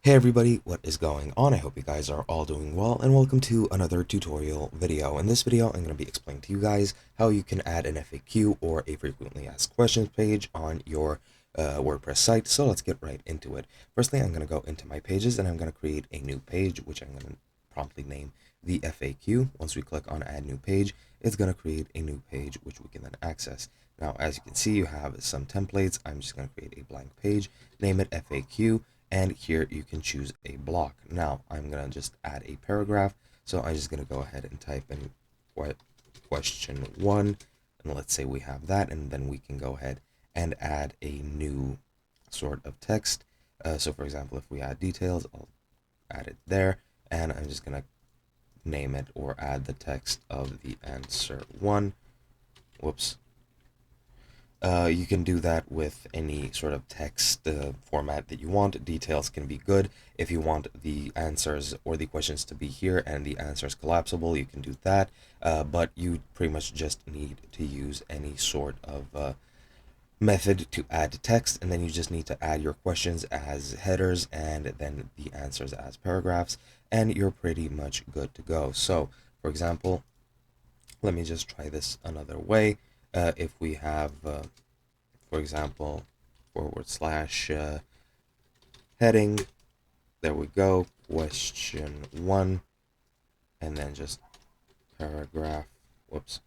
Hey everybody, what is going on? I hope you guys are all doing well, and welcome to another tutorial video. In this video, I'm going to be explaining to you guys how you can add an FAQ or a frequently asked questions page on your WordPress site. So let's get right into it. Firstly, I'm going to go into my pages and I'm going to create a new page, which I'm going to promptly name the FAQ. Once we click on add new page, it's going to create a new page, which we can then access. Now, as you can see, you have some templates. I'm just going to create a blank page, name it FAQ. And here you can choose a block. Now I'm going to just add a paragraph. So I'm just going to go ahead and type in question 1. And let's say we have that. And then we can go ahead and add a new sort of text. So for example, if we add details, I'll add it there. And I'm just going to name it or add the text of the answer 1. Whoops. You can do that with any sort of text format that you want. Details can be good. If you want the answers or the questions to be here and the answers collapsible, you can do that. But you pretty much just need to use any sort of method to add text, and then you just need to add your questions as headers and then the answers as paragraphs, and you're pretty much good to go. So, for example, let me just try this another way. If we have, for example, / heading, there we go, question 1, and then just paragraph, whoops,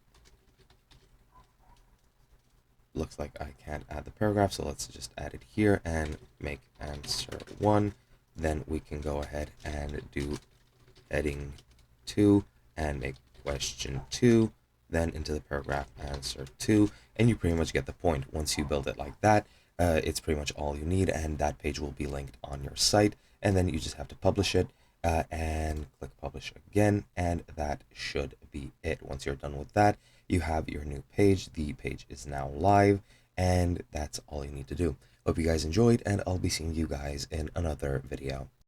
looks like I can't add the paragraph, so let's just add it here and make answer 1. Then we can go ahead and do heading 2 and make question 2, then into the paragraph answer 2, and you pretty much get the point. Once you build it like that, it's pretty much all you need, and that page will be linked on your site, and then you just have to publish it and click publish again, and that should be it. Once you're done with that, you have your new page. The page is now live, and that's all you need to do. Hope you guys enjoyed, and I'll be seeing you guys in another video.